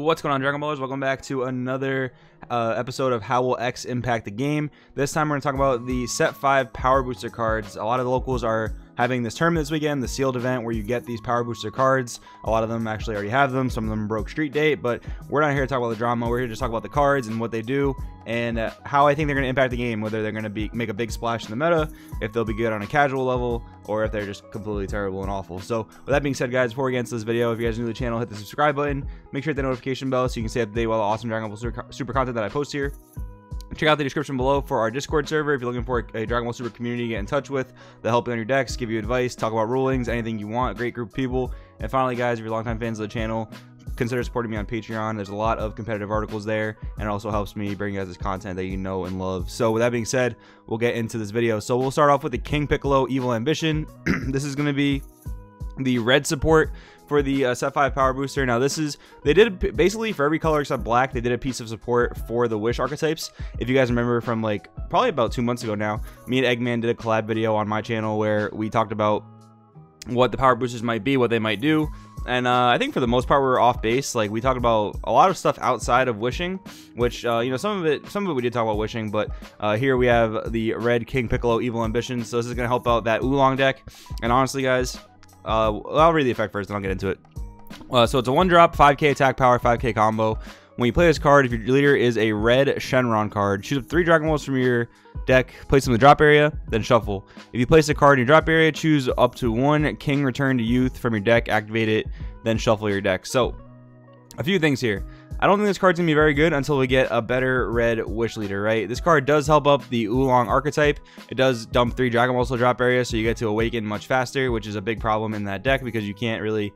What's going on, Dragon Ballers? Welcome back to another episode of How Will X Impact the Game. This time we're going to talk about the Set 5 Power Booster cards. A lot of the locals are having this tournament this weekend, the sealed event where you get these Power Booster cards. A lot of them actually already have them. Some of them broke street date, but we're not here to talk about the drama. We're here to talk about the cards and what they do and how I think they're going to impact the game, whether they're going to make a big splash in the meta, if they'll be good on a casual level, or if they're just completely terrible and awful. So with that being said, guys, before we get into this video, if you guys are new to the channel, hit the subscribe button, make sure to hit the notification bell so you can stay up to date with all the awesome Dragon Ball Super content that I post here. Check out the description below for our Discord server if you're looking for a Dragon Ball Super community to get in touch with. They'll help you on your decks, give you advice, talk about rulings, anything you want. A great group of people. And finally, guys, if you're longtime fans of the channel, consider supporting me on Patreon. There's a lot of competitive articles there, and it also helps me bring you guys this content that you know and love. So with that being said, we'll get into this video. So we'll start off with the King Piccolo Evil Ambition. This is going to be the red support for the Set 5 Power Booster. Now this is, they did basically for every color except black, they did a piece of support for the Wish archetypes. If you guys remember from like probably about 2 months ago now, me and Eggman did a collab video on my channel where we talked about what the Power Boosters might be, what they might do. And I think for the most part we were off base. Like we talked about a lot of stuff outside of wishing, which you know, some of it we did talk about wishing, but here we have the red King Piccolo Evil Ambition. So this is gonna help out that Oolong deck. And honestly, guys, I'll read the effect first and I'll get into it. So it's a 1-drop, 5k attack power, 5k combo. When you play this card, if your leader is a red Shenron card, choose up 3 Dragon Balls from your deck, place them in the drop area, then shuffle. If you place a card in your drop area, choose up to 1 King Return to Youth from your deck, activate it, then shuffle your deck. So a few things here. I don't think this card's gonna be very good until we get a better red Wish leader, right? This card does help up the Oolong archetype. It does dump 3 Dragon Balls to the drop area, so you get to awaken much faster, which is a big problem in that deck because you can't really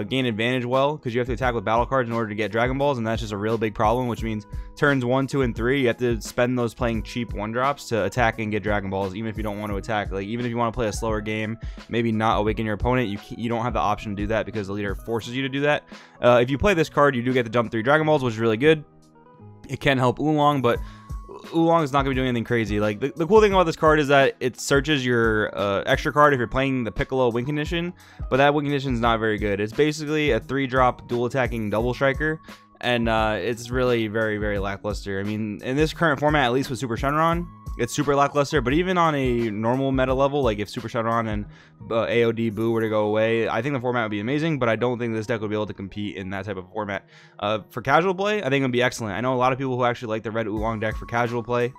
gain advantage well because you have to attack with battle cards in order to get Dragon Balls, and that's just a real big problem, which means turns 1, 2, and 3 you have to spend those playing cheap 1-drops to attack and get Dragon Balls, even if you don't want to attack. Like even if you want to play a slower game, maybe not awaken your opponent, you don't have the option to do that because the leader forces you to do that. If you play this card, you do get to dump 3 Dragon Balls, which is really good. It can help Oolong, but Oolong is not going to be doing anything crazy. Like the cool thing about this card is that it searches your extra card if you're playing the Piccolo win condition, but that win condition is not very good. It's basically a 3-drop dual attacking double striker, and it's really very lackluster. I mean, in this current format, at least with Super Shenron, it's super lackluster. But even on a normal meta level, like if Super Shenron and AOD Boo were to go away, I think the format would be amazing, but I don't think this deck would be able to compete in that type of format. For casual play, I think it would be excellent. I know a lot of people who actually like the red Oolong deck for casual play.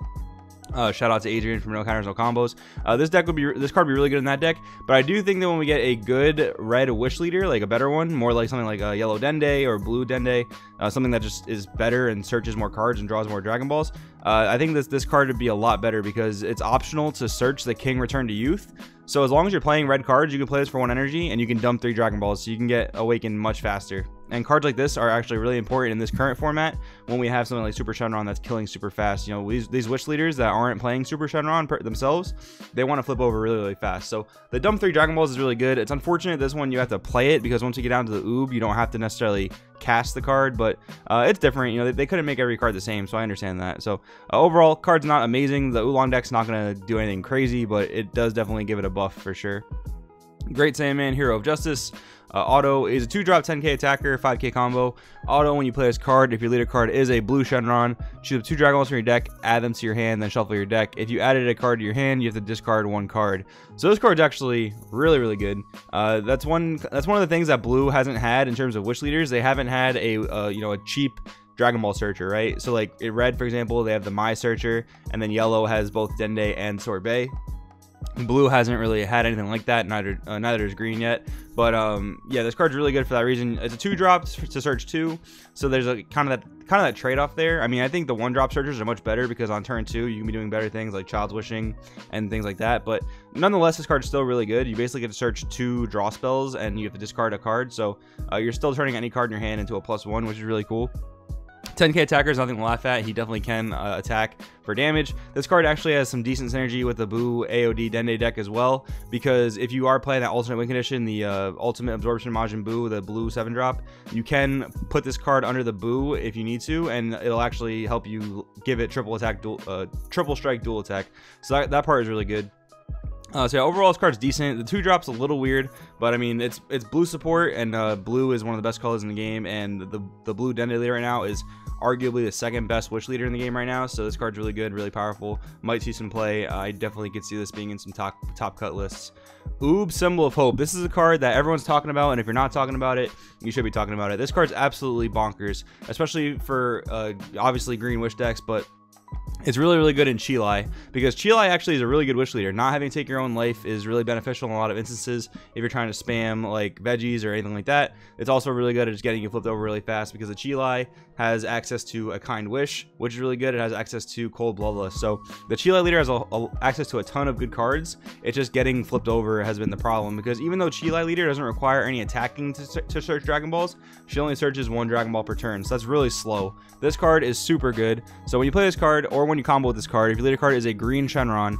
Shout out to Adrian from No Counters No Combos. This card would be really good in that deck, but I do think that when we get a good red Wish leader, like a better one, more like something like a yellow Dende or blue Dende, something that just is better and searches more cards and draws more Dragon Balls, I think this card would be a lot better because it's optional to search the King Return to Youth. So as long as you're playing red cards, you can play this for 1 energy and you can dump 3 Dragon Balls, so you can get awakened much faster. And cards like this are actually really important in this current format when we have something like Super Shenron that's killing super fast. You know, these Wish leaders that aren't playing Super Shenron themselves, they want to flip over really fast. So the dump 3 Dragon Balls is really good. It's unfortunate this one you have to play it because once you get down to the Oob, you don't have to necessarily cast the card, but it's different. You know, they couldn't make every card the same, so I understand that. So overall, card's not amazing. The Oolong deck's not going to do anything crazy, but it does definitely give it a buff for sure. Great Saiyaman, Hero of Justice. Auto is a 2-drop 10k attacker, 5k combo. Auto, when you play this card, if your leader card is a blue Shenron, choose up 2 Dragon Balls from your deck, add them to your hand, then shuffle your deck. If you added a card to your hand, you have to discard 1 card. So this card's actually really good. That's one of the things that blue hasn't had in terms of Wish leaders. They haven't had a you know, a cheap Dragon Ball searcher, right? So like in red, for example, they have the My searcher, and then yellow has both Dende and Sorbet. Blue hasn't really had anything like that. Neither is green yet. But yeah, this card's really good for that reason. It's a 2-drop to search 2, so there's a kind of that trade-off there. I mean, I think the 1-drop searchers are much better because on turn 2 you can be doing better things like Child's Wishing and things like that. But nonetheless, this card's still really good. You basically get to search 2 draw spells and you have to discard a card, so you're still turning any card in your hand into a +1, which is really cool. 10k attacker is nothing to laugh at. He definitely can attack for damage. This card actually has some decent synergy with the Boo AOD Dende deck as well, because if you are playing that alternate win condition, the Ultimate Absorption Majin Buu, the blue 7-drop, you can put this card under the Boo if you need to, and it'll actually help you give it triple strike dual attack. So that part is really good. So yeah, overall this card's decent. The 2-drop's a little weird, but I mean it's blue support, and blue is one of the best colors in the game, and the blue Dende leader right now is arguably the second best wish leader in the game right now. So this card's really good, really powerful. Might see some play. I definitely could see this being in some top cut lists. Oob, Symbol of Hope. This is a card that everyone's talking about, and if you're not talking about it, you should be talking about it. This card's absolutely bonkers, especially for obviously green wish decks, but it's really, really good in Chilai, because Chilai actually is a really good wish leader. Not having to take your own life is really beneficial in a lot of instances if you're trying to spam like veggies or anything like that. It's also really good at just getting you flipped over really fast, because the Chilai has access to a Kind Wish, which is really good. It has access to Cold Bloodlust. So the Chilai leader has access to a ton of good cards. It's just getting flipped over has been the problem, because even though Chilai leader doesn't require any attacking to search Dragon Balls, she only searches 1 Dragon Ball per turn, so that's really slow. This card is super good. So when you play this card, or when you combo with this card, if your leader card is a green Shenron,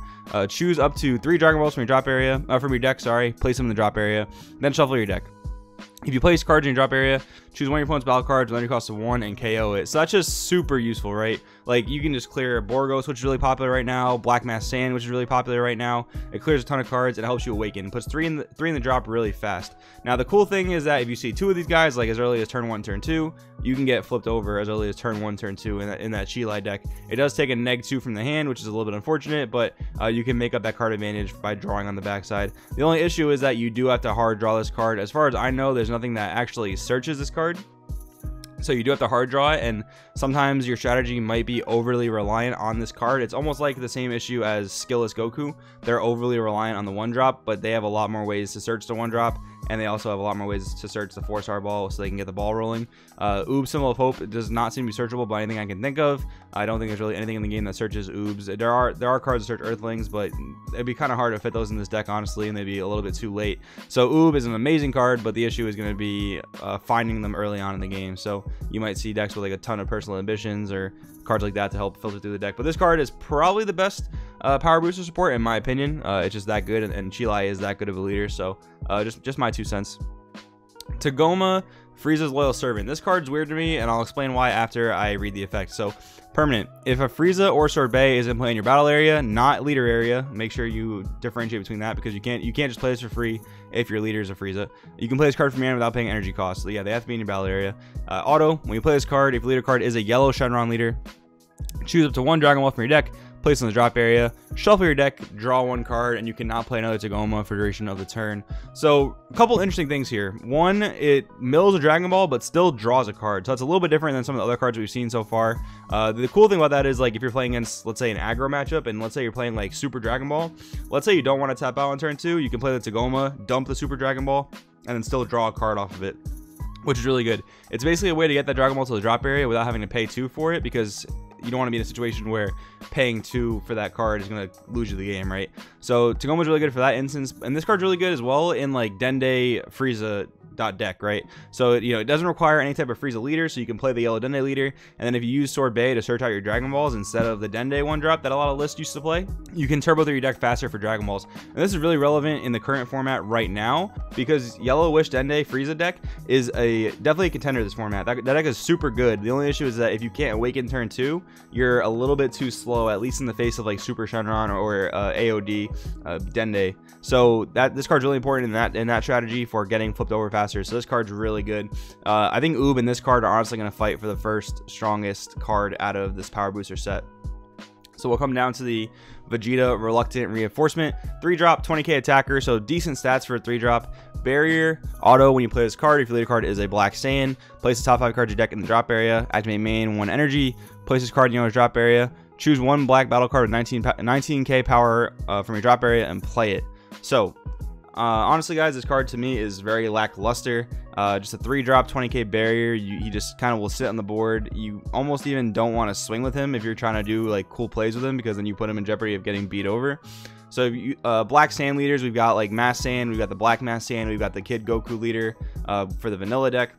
choose up to 3 Dragon Balls from your drop area, from your deck, sorry, place them in the drop area, then shuffle your deck. If you place cards in your drop area, choose one of your opponent's battle cards with energy cost of 1 and KO it. So that's just super useful, right? Like, you can just clear Borgos, which is really popular right now, Black Mass Sand, which is really popular right now. It clears a ton of cards. It helps you awaken. It puts 3 in the drop really fast. Now, the cool thing is that if you see 2 of these guys, like as early as turn 1, turn 2, you can get flipped over as early as turn 1, turn 2 in that Chilai deck. It does take a -2 from the hand, which is a little bit unfortunate, but you can make up that card advantage by drawing on the backside. The only issue is that you do have to hard draw this card. As far as I know, there's nothing that actually searches this card. So you do have to hard draw it, and sometimes your strategy might be overly reliant on this card. It's almost like the same issue as Skillless Goku. They're overly reliant on the 1-drop, but they have a lot more ways to search the 1-drop, and they also have a lot more ways to search the 4-star ball so they can get the ball rolling. Oob, Symbol of Hope, does not seem to be searchable by anything I can think of. I don't think there's really anything in the game that searches Oobs. There are cards that search Earthlings, but it'd be kind of hard to fit those in this deck, honestly, and they'd be a little bit too late. So Oob is an amazing card, but the issue is going to be finding them early on in the game. So you might see decks with like a ton of personal ambitions or cards like that to help filter through the deck. But this card is probably the best power booster support in my opinion. It's just that good, and Chilai is that good of a leader. So just my 2 cents. Tacoma Freezes Loyal Servant. This card's weird to me, and I'll explain why after I read the effect. So permanent. If a Frieza or Sorbet is in play in your battle area, not leader area, make sure you differentiate between that, because you can't just play this for free if your leader is a Frieza. You can play this card from your hand without paying energy costs. So yeah, they have to be in your battle area. Auto, when you play this card, if your leader card is a yellow Shenron leader, choose up to 1 Dragon Ball from your deck, place in the drop area, shuffle your deck, draw 1 card, and you cannot play another Tacoma for the duration of the turn. So a couple interesting things here. One, it mills a Dragon Ball but still draws a card, so it's a little bit different than some of the other cards we've seen so far. The cool thing about that is, like, if you're playing against, let's say, an aggro matchup, and let's say you're playing like Super Dragon Ball, let's say you don't want to tap out on turn 2, you can play the Tacoma, dump the Super Dragon Ball, and then still draw a card off of it, which is really good. It's basically a way to get that Dragon Ball to the drop area without having to pay 2 for it, because you don't want to be in a situation where paying 2 for that card is going to lose you the game, right? So Tacoma's really good for that instance, and this card's really good as well in like Dende Frieza deck, right? So it doesn't require any type of Frieza leader, so you can play the yellow Dende leader, and then if you use Sorbet to search out your Dragon Balls instead of the Dende 1-drop that a lot of lists used to play, you can turbo through your deck faster for Dragon Balls. And this is really relevant in the current format right now, because Yellow Wish Dende Frieza deck is definitely a contender this format. That deck is super good. The only issue is that if you can't awaken turn 2, you're a little bit too slow, at least in the face of like Super Shenron or AOD Dende. So this card's really important in that strategy for getting flipped over faster. So this card's really good. I think Oob and this card are honestly going to fight for the first strongest card out of this power booster set. So we'll come down to the Vegeta Reluctant Reinforcement. 3-drop, 20k attacker, so decent stats for a 3-drop. Barrier, auto, when you play this card, if your leader card is a Black Saiyan, place the top 5 cards of your deck in the drop area, activate main, 1 energy, place this card in your drop area, choose 1 black battle card with 19k power from your drop area, and play it. So honestly, guys, this card to me is very lackluster. Just a 3-drop, 20k barrier. He just kind of will sit on the board. You almost even don't want to swing with him if you're trying to do like cool plays with him, because then you put him in jeopardy of getting beat over. So if you, Black Sand leaders, we've got like Mass Sand, we've got the Black Mass Sand, we've got the Kid Goku leader for the vanilla deck.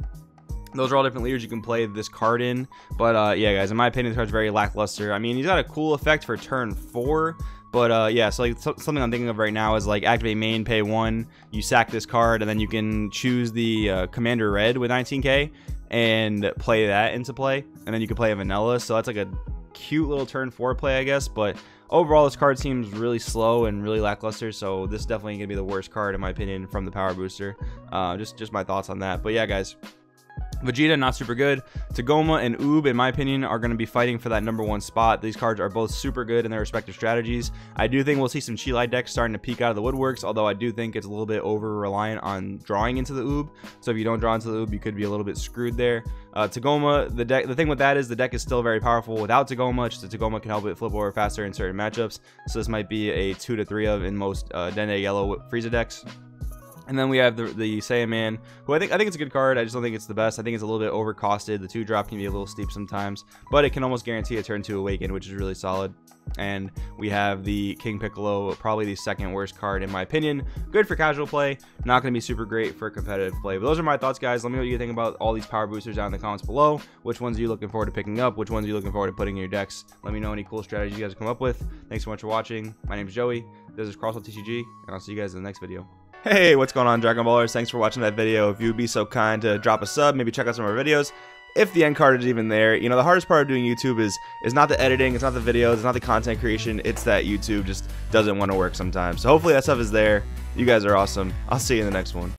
Those are all different leaders you can play this card in. But yeah, guys, in my opinion, this card's very lackluster. I mean, he's got a cool effect for turn 4. But yeah, so like something I'm thinking of right now is like activate main, pay 1, you sack this card, and then you can choose the Commander Red with 19k and play that into play, and then you can play a vanilla. So that's like a cute little turn 4 play, I guess. But overall, this card seems really slow and really lackluster, so this is definitely going to be the worst card, in my opinion, from the Power Booster. Just my thoughts on that. But yeah, guys. Vegeta, not super good. Tacoma and Oob, in my opinion, are going to be fighting for that #1 spot. These cards are both super good in their respective strategies. I do think we'll see some Chi-Li decks starting to peek out of the woodworks, although I do think it's a little bit over-reliant on drawing into the Oob. So if you don't draw into the Oob, you could be a little bit screwed there. Tacoma, the thing with that is the deck is still very powerful without Tacoma. Just the Tacoma can help it flip over faster in certain matchups. So this might be a 2 to 3 of in most Dende Yellow Frieza decks. And then we have the Saiyaman, who I think it's a good card. I just don't think it's the best. I think it's a little bit overcosted. The 2-drop can be a little steep sometimes, but it can almost guarantee a turn 2 Awaken, which is really solid. And we have the King Piccolo, probably the second worst card in my opinion. Good for casual play, not going to be super great for competitive play. But those are my thoughts, guys. Let me know what you think about all these power boosters down in the comments below. Which ones are you looking forward to picking up? Which ones are you looking forward to putting in your decks? Let me know any cool strategies you guys come up with. Thanks so much for watching. My name is Joey. This is Crosswell TCG, and I'll see you guys in the next video. Hey, what's going on, Dragon Ballers? Thanks for watching that video. If you'd be so kind to drop a sub, maybe check out some of our videos. If the end card is even there, you know, the hardest part of doing YouTube is not the editing, it's not the videos, it's not the content creation, it's that YouTube just doesn't want to work sometimes. So hopefully that stuff is there. You guys are awesome. I'll see you in the next one.